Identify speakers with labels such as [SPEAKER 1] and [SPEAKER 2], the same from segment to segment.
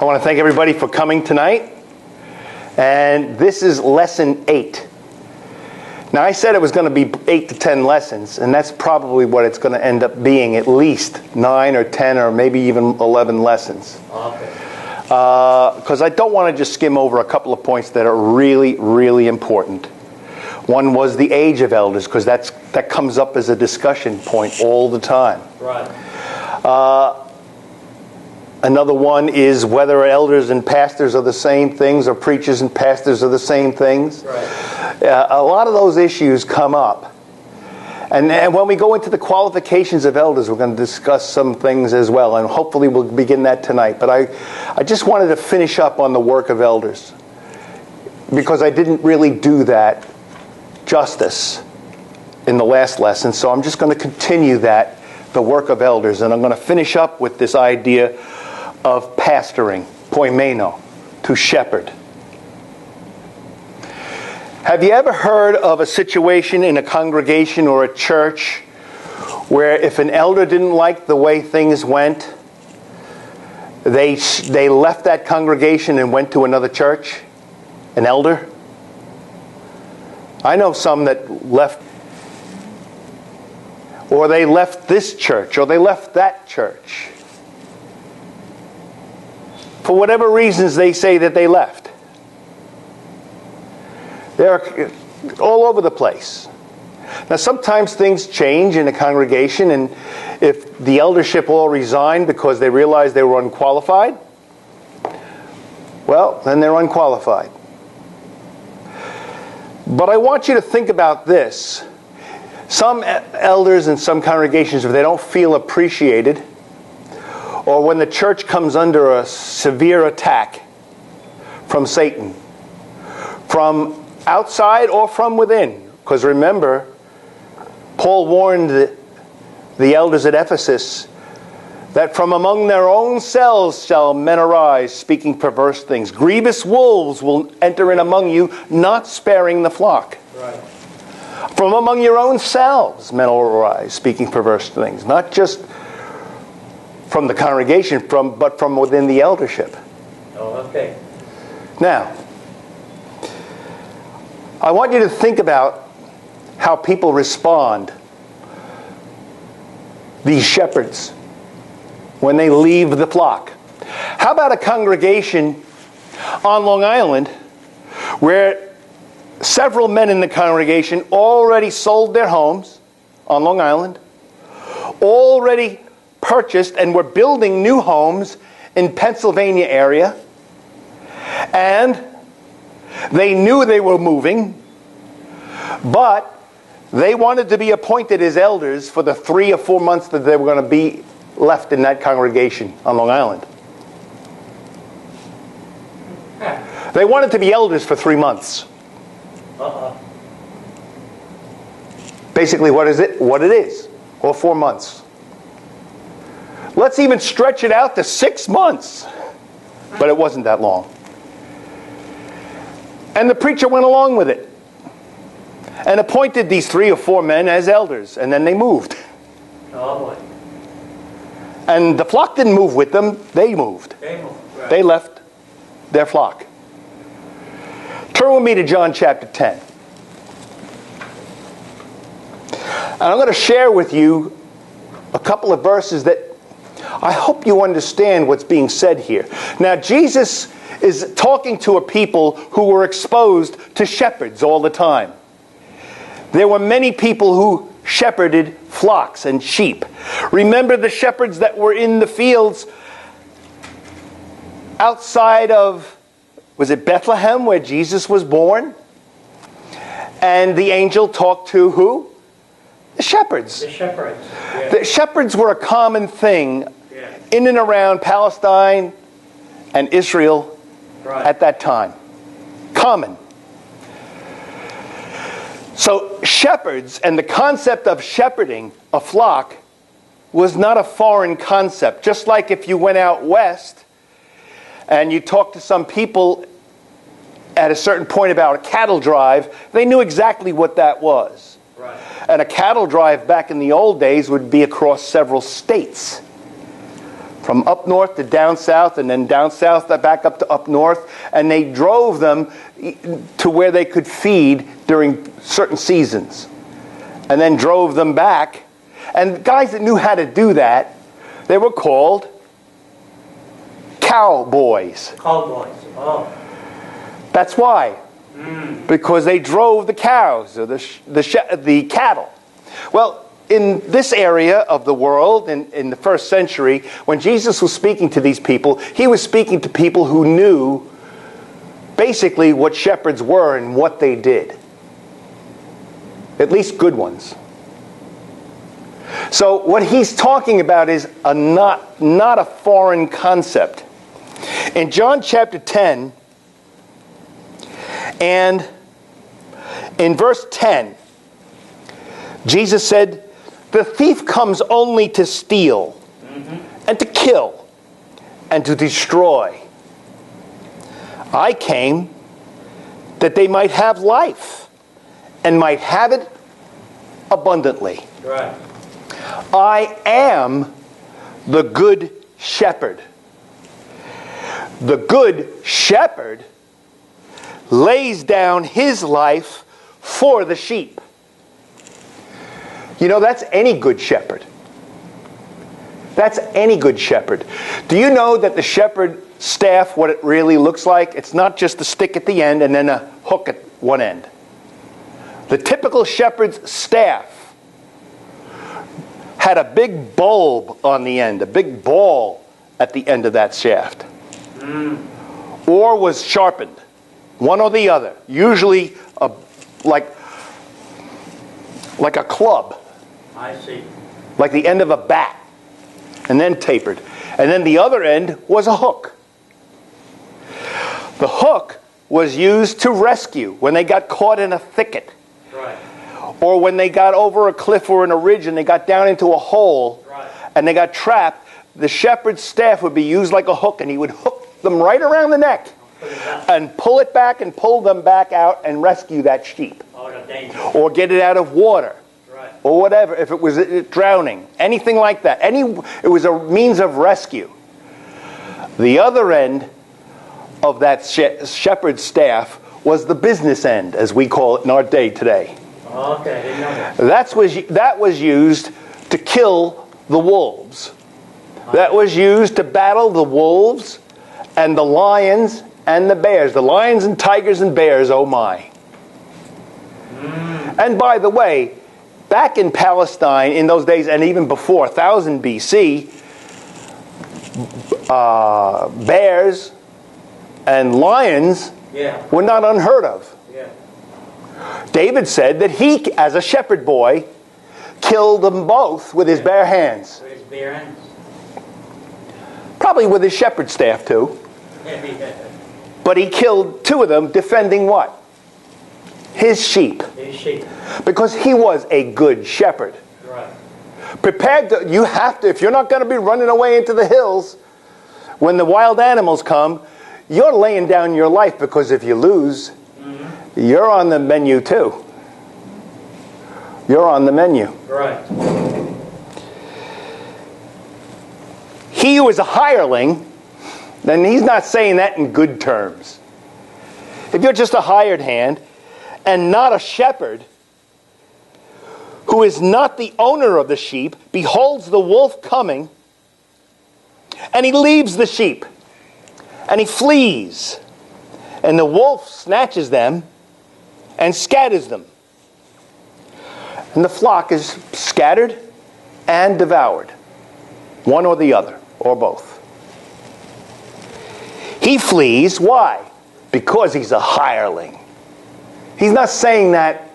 [SPEAKER 1] I want to thank everybody for coming tonight. And this is lesson 8. Now, I said it was going to be 8 to 10 lessons, and that's probably what it's going to end up being, at least 9 or 10 or maybe even 11 lessons.
[SPEAKER 2] Okay.
[SPEAKER 1] Because I don't want to just skim over a couple of points that are really, really important. One was the age of elders, because that comes up as a discussion point all the time.
[SPEAKER 2] Right.
[SPEAKER 1] Another one is whether elders and pastors are the same things or preachers and pastors are the same things.
[SPEAKER 2] Right.
[SPEAKER 1] A lot of those issues come up. And when we go into the qualifications of elders, we're going to discuss some things as well. And hopefully we'll begin that tonight. But I just wanted to finish up on the work of elders, because I didn't really do that justice in the last lesson. So I'm just going to continue the work of elders. And I'm going to finish up with this idea of pastoring, poimeno, to shepherd. Have you ever heard of a situation in a congregation or a church where if an elder didn't like the way things went, they left that congregation and went to another church? An elder? I know some that left, or they left this church, or they left that church. For whatever reasons they say that they left. They're all over the place. Now, sometimes things change in a congregation, and if the eldership all resigned because they realized they were unqualified, well, then they're unqualified. But I want you to think about this. Some elders in some congregations, if they don't feel appreciated, or when the church comes under a severe attack from Satan, from outside or from within. Because remember, Paul warned the elders at Ephesus that from among their own selves shall men arise, speaking perverse things. Grievous wolves will enter in among you, not sparing the flock.
[SPEAKER 2] Right.
[SPEAKER 1] From among your own selves men will arise, speaking perverse things. Not just from the congregation, but from within the eldership.
[SPEAKER 2] Oh, okay.
[SPEAKER 1] Now, I want you to think about how people respond, these shepherds, when they leave the flock. How about a congregation on Long Island where several men in the congregation already sold their homes on Long Island, already purchased and were building new homes in Pennsylvania area, and they knew they were moving, but they wanted to be appointed as elders for the 3 or 4 months that they were going to be left in that congregation on Long Island. They wanted to be elders for 3 months. Basically, what is it? What it is. Or 4 months. Let's even stretch it out to 6 months. But it wasn't that long. And the preacher went along with it and appointed these 3 or 4 men as elders. And then they moved.
[SPEAKER 2] Oh, boy.
[SPEAKER 1] And the flock didn't move with them. They moved.
[SPEAKER 2] Right.
[SPEAKER 1] They left their flock. Turn with me to John chapter 10. And I'm going to share with you a couple of verses that I hope you understand what's being said here. Now, Jesus is talking to a people who were exposed to shepherds all the time. There were many people who shepherded flocks and sheep. Remember the shepherds that were in the fields outside of, was it Bethlehem, where Jesus was born? And the angel talked to who? The shepherds.
[SPEAKER 2] The shepherds. Yeah.
[SPEAKER 1] The shepherds were a common thing in and around Palestine and Israel at that time. Common. So shepherds and the concept of shepherding a flock was not a foreign concept. Just like if you went out west and you talked to some people at a certain point about a cattle drive, they knew exactly what that was.
[SPEAKER 2] Right.
[SPEAKER 1] And a cattle drive back in the old days would be across several states. from up north to down south, and then down south back up to up north, and they drove them to where they could feed during certain seasons, and then drove them back. And guys that knew how to do that, they were called cowboys.
[SPEAKER 2] Cowboys. Oh.
[SPEAKER 1] That's why. Because they drove the cows or the cattle. Well, in this area of the world, in the first century, when Jesus was speaking to these people, he was speaking to people who knew basically what shepherds were and what they did. At least good ones. So what he's talking about is not a foreign concept. In John chapter 10, and in verse 10, Jesus said, "The thief comes only to steal, and to kill, and to destroy. I came that they might have life, and might have it abundantly."
[SPEAKER 2] Right.
[SPEAKER 1] I am the good shepherd. The good shepherd lays down his life for the sheep. You know, that's any good shepherd. That's any good shepherd. Do you know that the shepherd staff, what it really looks like? It's not just a stick at the end and then a hook at one end. The typical shepherd's staff had a big bulb on the end, a big ball at the end of that shaft. Or was sharpened, one or the other. Usually like a club.
[SPEAKER 2] I see.
[SPEAKER 1] Like the end of a bat, and then tapered. And then the other end was a hook. The hook was used to rescue when they got caught in a thicket.
[SPEAKER 2] Right.
[SPEAKER 1] Or when they got over a cliff or in a ridge and they got down into a hole,
[SPEAKER 2] Right.
[SPEAKER 1] and they got trapped, the shepherd's staff would be used like a hook, and he would hook them right around the neck and pull it back and pull them back out and rescue that sheep.
[SPEAKER 2] Out of danger.
[SPEAKER 1] Or get it out of water.
[SPEAKER 2] Right.
[SPEAKER 1] Or whatever, if it was drowning, anything like that. It was a means of rescue. The other end of that shepherd's staff was the business end, as we call it in our day today.
[SPEAKER 2] Okay, I didn't know that.
[SPEAKER 1] That was used to kill the wolves. That was used to battle the wolves and the lions and the bears. The lions and tigers and bears, oh my. And by the way, back in Palestine in those days, and even before 1000 BC, bears and lions were not unheard of.
[SPEAKER 2] Yeah.
[SPEAKER 1] David said that he, as a shepherd boy, killed them both with his bare hands.
[SPEAKER 2] With his bare hands.
[SPEAKER 1] Probably with his shepherd staff too. But he killed two of them defending what? His sheep.
[SPEAKER 2] His sheep.
[SPEAKER 1] Because he was a good shepherd.
[SPEAKER 2] Right.
[SPEAKER 1] Prepared to, you have to, if you're not going to be running away into the hills when the wild animals come, you're laying down your life, because if you lose, you're on the menu too. You're on the menu.
[SPEAKER 2] Right.
[SPEAKER 1] He who is a hireling, then he's not saying that in good terms. If you're just a hired hand and not a shepherd, who is not the owner of the sheep, beholds the wolf coming, and he leaves the sheep, and he flees, and the wolf snatches them and scatters them. And the flock is scattered and devoured, one or the other, or both. He flees, why? Because he's a hireling. He's not saying that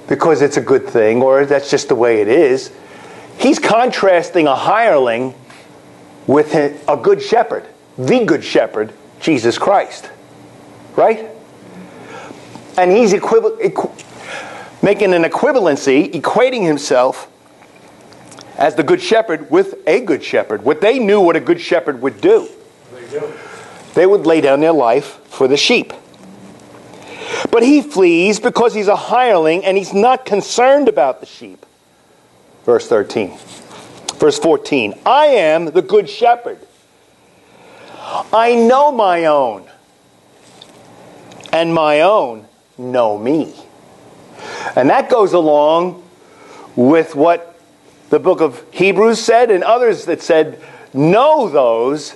[SPEAKER 1] because it's a good thing or that's just the way it is. He's contrasting a hireling with a good shepherd, the good shepherd, Jesus Christ. Right? And he's making an equivalency, equating himself as the good shepherd with a good shepherd. What they knew what a good shepherd would do. They would lay down their life for the sheep. But he flees because he's a hireling and he's not concerned about the sheep. Verse 13. Verse 14. I am the good shepherd. I know my own, and my own know me. And that goes along with what the book of Hebrews said and others that said, know those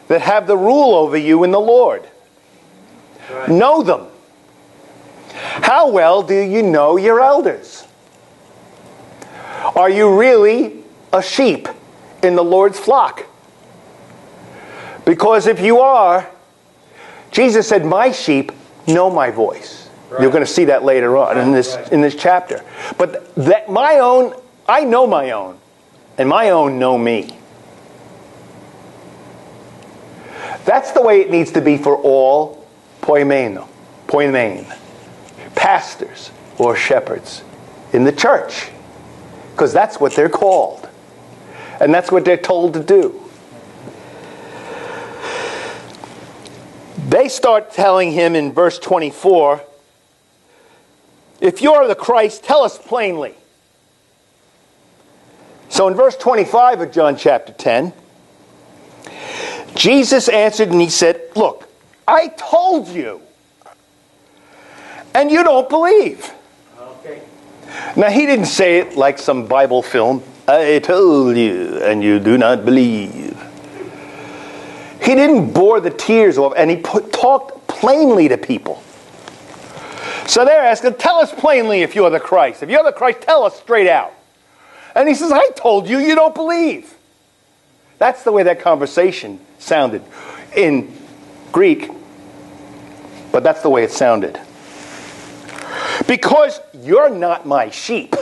[SPEAKER 1] that have the rule over you in the Lord.
[SPEAKER 2] Right.
[SPEAKER 1] Know them. How well do you know your elders? Are you really a sheep in the Lord's flock? Because if you are, Jesus said, my sheep know my voice. Right. You're going to see that later on in this chapter. But that my own, I know my own, and my own know me. That's the way it needs to be for all poimen, pastors or shepherds in the church. Because that's what they're called. And that's what they're told to do. They start telling him in verse 24, if you're the Christ, tell us plainly. So in verse 25 of John chapter 10, Jesus answered and he said, look, I told you, and you don't believe.
[SPEAKER 2] Okay.
[SPEAKER 1] Now he didn't say it like some Bible film, I told you, and you do not believe. He didn't bore the tears off, and he talked plainly to people. So they're asking, tell us plainly if you're the Christ. If you're the Christ, tell us straight out. And he says, I told you, you don't believe. That's the way that conversation sounded in Greek, but that's the way it sounded. Because you're not my sheep.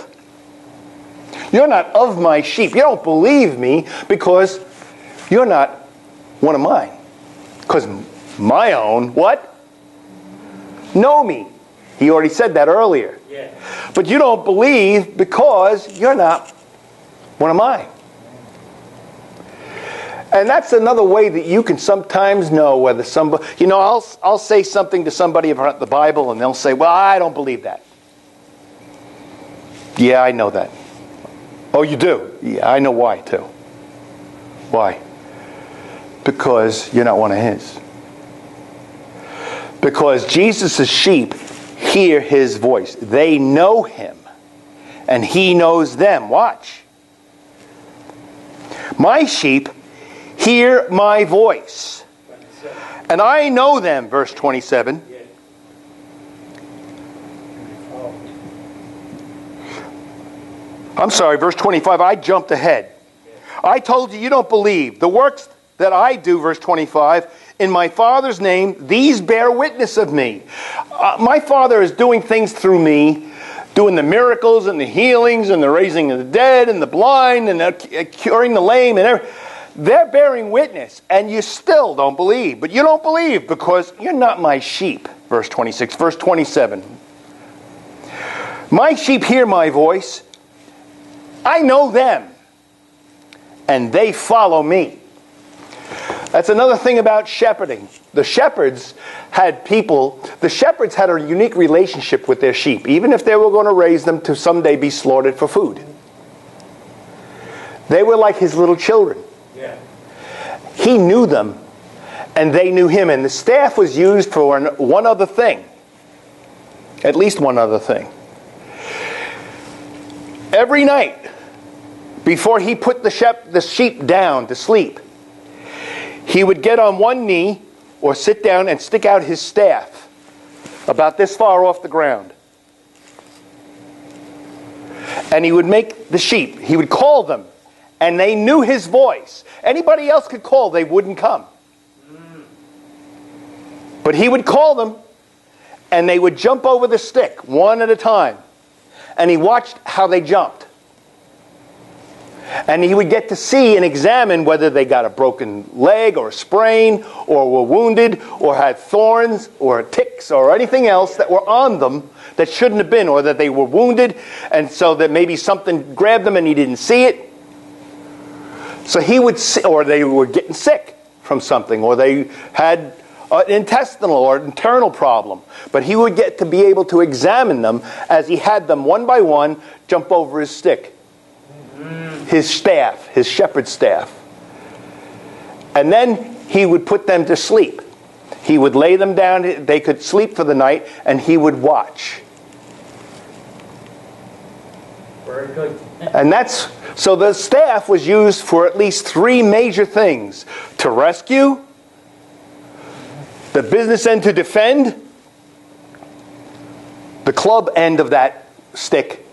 [SPEAKER 1] You're not of my sheep. You don't believe me because you're not one of mine. Because my own, what? Know me. He already said that earlier.
[SPEAKER 2] Yeah.
[SPEAKER 1] But you don't believe because you're not one of mine. And that's another way that you can sometimes know whether somebody, I'll say something to somebody about the Bible and they'll say, well, I don't believe that. Yeah, I know that. Oh, you do? Yeah, I know why too. Why? Because you're not one of his. Because Jesus' sheep hear his voice. They know him. And he knows them. Watch. My sheep hear my voice. And I know them, verse 27. I'm sorry, verse 25. I jumped ahead. I told you, you don't believe. The works that I do, verse 25, in my Father's name, these bear witness of me. My Father is doing things through me, doing the miracles and the healings and the raising of the dead and the blind and the curing the lame and everything. They're bearing witness, and you still don't believe. But you don't believe because you're not my sheep, verse 26. Verse 27. My sheep hear my voice. I know them, and they follow me. That's another thing about shepherding. The shepherds had a unique relationship with their sheep, even if they were going to raise them to someday be slaughtered for food. They were like his little children.
[SPEAKER 2] Yeah.
[SPEAKER 1] He knew them, and they knew him. And the staff was used for one other thing. At least one other thing. Every night, before he put the sheep down to sleep, he would get on one knee or sit down and stick out his staff about this far off the ground. And he would make the sheep, he would call them, and they knew his voice. Anybody else could call, they wouldn't come. But he would call them, and they would jump over the stick, one at a time. And he watched how they jumped. And he would get to see and examine whether they got a broken leg or a sprain or were wounded or had thorns or ticks or anything else that were on them that shouldn't have been, or that they were wounded and so that maybe something grabbed them and he didn't see it. So he would see, or they were getting sick from something, or they had an intestinal or internal problem. But he would get to be able to examine them as he had them one by one jump over his stick. his staff, his shepherd's staff. And then he would put them to sleep. He would lay them down, they could sleep for the night, and he would watch.
[SPEAKER 2] Very good.
[SPEAKER 1] And so the staff was used for at least 3 major things: to rescue, the business end to defend, the club end of that stick,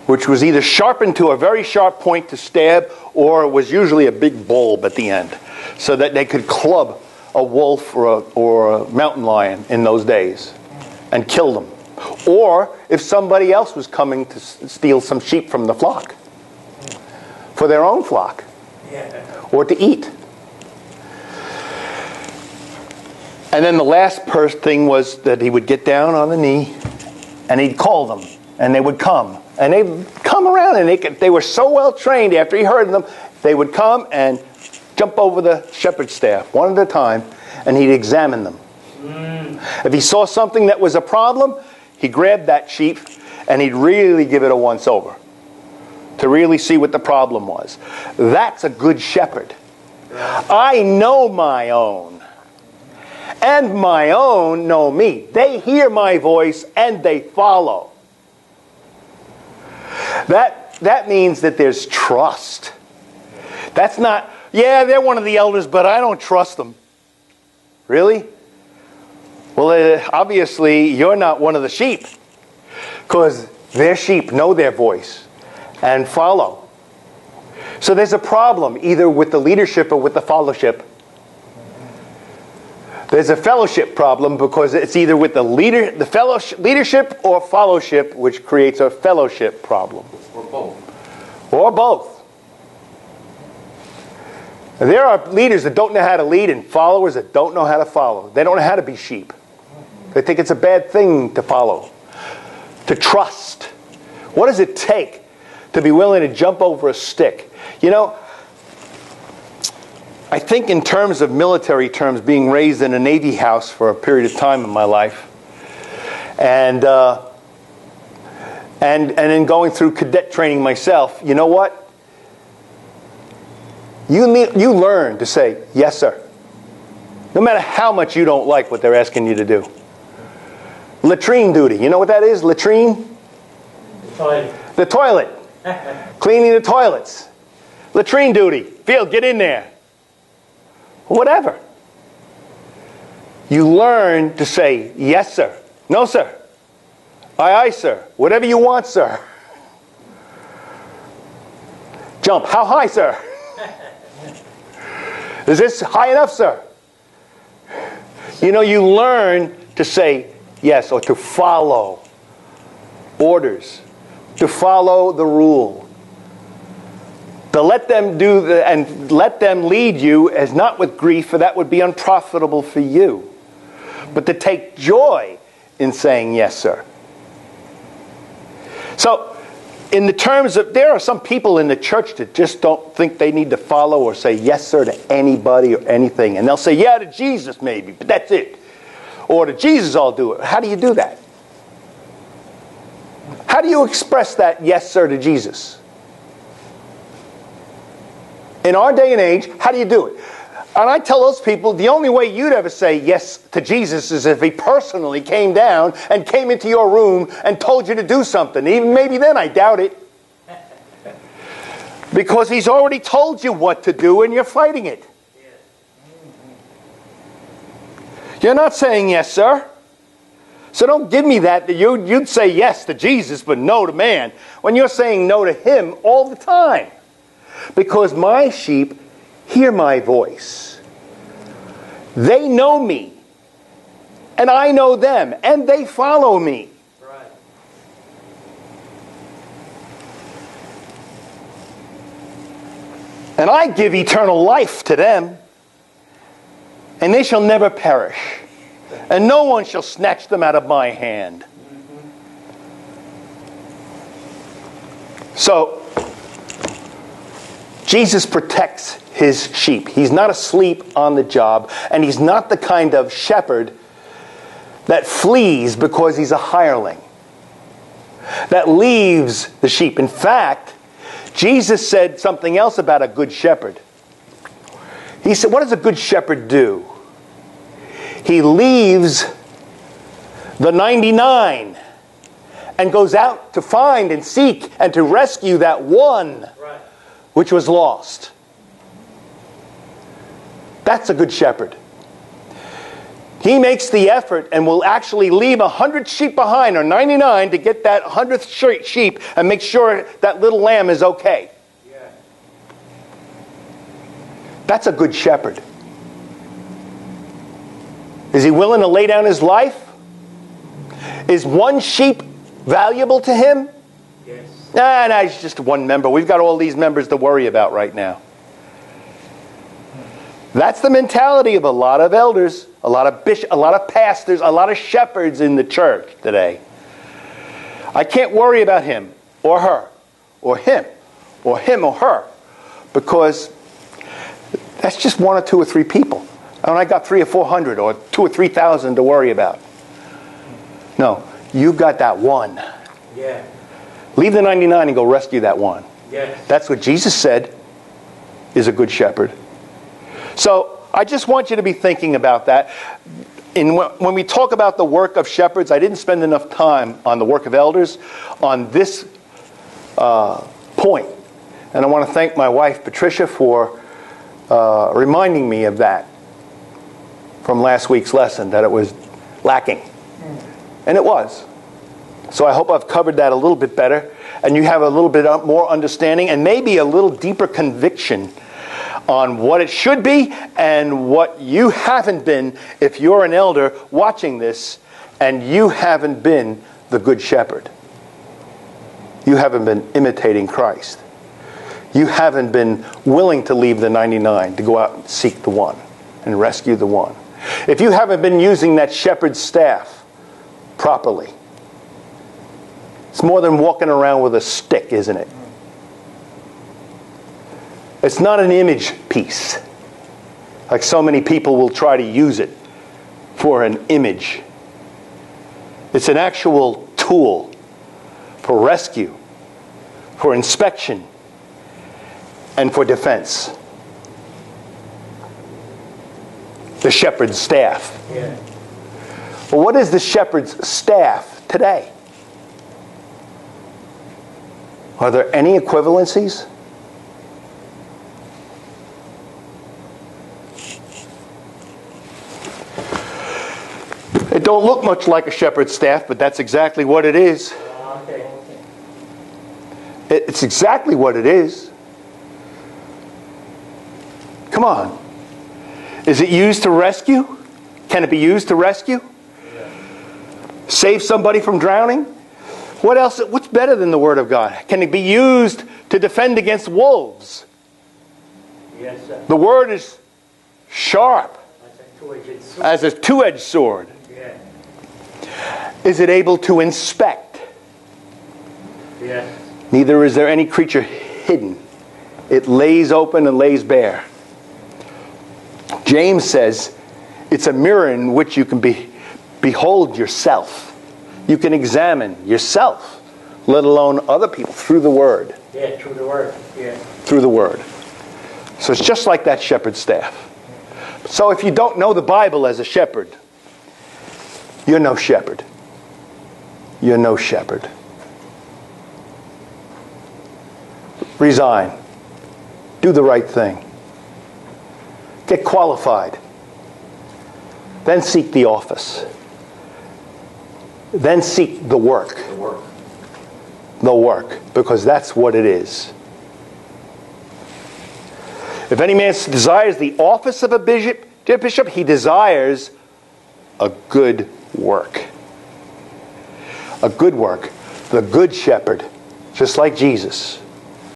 [SPEAKER 1] which was either sharpened to a very sharp point to stab, or it was usually a big bulb at the end, so that they could club a wolf or a mountain lion in those days and kill them. Or if somebody else was coming to steal some sheep from the flock, for their own flock, or to eat. And then the last thing was that he would get down on the knee and he'd call them, and they would come. And they'd come around, and they were so well trained after he heard them, they would come and jump over the shepherd's staff one at a time, and he'd examine them. If he saw something that was a problem, he grabbed that sheep and he'd really give it a once-over to really see what the problem was. That's a good shepherd. I know my own, and my own know me. They hear my voice and they follow. That means that there's trust. That's not, yeah, they're one of the elders, but I don't trust them. Really? Well, obviously, you're not one of the sheep, because their sheep know their voice and follow. So there's a problem either with the leadership or with the fellowship. There's a fellowship problem because it's either with the leadership or fellowship, which creates a fellowship problem.
[SPEAKER 2] Or both.
[SPEAKER 1] Or both. There are leaders that don't know how to lead and followers that don't know how to follow. They don't know how to be sheep. They think it's a bad thing to follow, to trust. What does it take to be willing to jump over a stick? You know, I think in terms of military terms, being raised in a Navy house for a period of time in my life, and in going through cadet training myself, you know what? You learn to say, yes, sir. No matter how much you don't like what they're asking you to do. Latrine duty. You know what that is? Latrine?
[SPEAKER 2] The toilet.
[SPEAKER 1] The toilet. Cleaning the toilets. Latrine duty. Field, get in there. Whatever. You learn to say, yes, sir. No, sir. Aye, aye, sir. Whatever you want, sir. Jump. How high, sir? Is this high enough, sir? You know, you learn to say yes, or to follow orders, to follow the rule. To let them do and let them lead you as not with grief, for that would be unprofitable for you, but to take joy in saying yes, sir. So, in the terms of, there are some people in the church that just don't think they need to follow or say yes, sir, to anybody or anything. And they'll say, yeah, to Jesus maybe, but that's it. Or to Jesus I'll do it. How do you do that? How do you express that yes, sir, to Jesus? In our day and age, how do you do it? And I tell those people, the only way you'd ever say yes to Jesus is if he personally came down and came into your room and told you to do something. Even maybe then, I doubt it. Because he's already told you what to do and you're fighting it. You're not saying yes, sir. So don't give me that you'd say yes to Jesus but no to man, when you're saying no to him all the time. Because my sheep hear my voice. They know me. And I know them. And they follow me.
[SPEAKER 2] Right.
[SPEAKER 1] And I give eternal life to them. And they shall never perish. And no one shall snatch them out of my hand. So, Jesus protects his sheep. He's not asleep on the job, and he's not the kind of shepherd that flees because he's a hireling, that leaves the sheep. In fact, Jesus said something else about a good shepherd. He said, what does a good shepherd do? He leaves the 99 and goes out to find and seek and to rescue that one which was lost. That's a good shepherd. He makes the effort and will actually leave 100 sheep behind, or 99, to get that 100th sheep and make sure that little lamb is okay. Yeah. That's a good shepherd. Is he willing to lay down his life? Is one sheep valuable to him?
[SPEAKER 2] Yes.
[SPEAKER 1] No, he's just one member. We've got all these members to worry about right now. That's the mentality of a lot of elders, a lot of bishops, a lot of pastors, a lot of shepherds in the church today. I can't worry about him or her or him or her, because that's just one or two or three people. And I got 300 or 400 or 2,000 or 3,000 to worry about. No, you've got that one.
[SPEAKER 2] Yeah.
[SPEAKER 1] Leave the 99 and go rescue that one.
[SPEAKER 2] Yes.
[SPEAKER 1] That's what Jesus said is a good shepherd. So I just want you to be thinking about that. When we talk about the work of shepherds, I didn't spend enough time on the work of elders on this point. And I want to thank my wife, Patricia, for reminding me of that from last week's lesson, that it was lacking. And it was. So I hope I've covered that a little bit better, and you have a little bit more understanding and maybe a little deeper conviction on what it should be and what you haven't been if you're an elder watching this and you haven't been the good shepherd. You haven't been imitating Christ. You haven't been willing to leave the 99 to go out and seek the one and rescue the one. If you haven't been using that shepherd's staff properly, it's more than walking around with a stick, isn't it? It's not an image piece, like so many people will try to use it for an image. It's an actual tool for rescue, for inspection, and for defense. The shepherd's staff.
[SPEAKER 2] Yeah.
[SPEAKER 1] Well, what is the shepherd's staff today? Are there any equivalencies? It don't look much like a shepherd's staff, but that's exactly what it is.
[SPEAKER 2] Okay.
[SPEAKER 1] It's exactly what it is. Come on. Is it used to rescue? Can it be used to rescue? Save somebody from drowning? What else? What's better than the Word of God? Can it be used to defend against wolves?
[SPEAKER 2] Yes, sir.
[SPEAKER 1] The Word is sharp
[SPEAKER 2] That's a two-edged sword.
[SPEAKER 1] as a two-edged sword.
[SPEAKER 2] Yeah.
[SPEAKER 1] Is it able to inspect?
[SPEAKER 2] Yes.
[SPEAKER 1] Neither is there any creature hidden. It lays open and lays bare. James says it's a mirror in which you can behold yourself. You can examine yourself, let alone other people, through the Word.
[SPEAKER 2] Yeah, through the Word. Yeah.
[SPEAKER 1] Through the Word. So it's just like that shepherd's staff. So if you don't know the Bible as a shepherd, you're no shepherd. You're no shepherd. Resign. Do the right thing. Get qualified. Then seek the office. Then seek the work.
[SPEAKER 2] The work.
[SPEAKER 1] The work. Because that's what it is. If any man desires the office of a bishop, he desires a good work. A good work. The good shepherd, just like Jesus,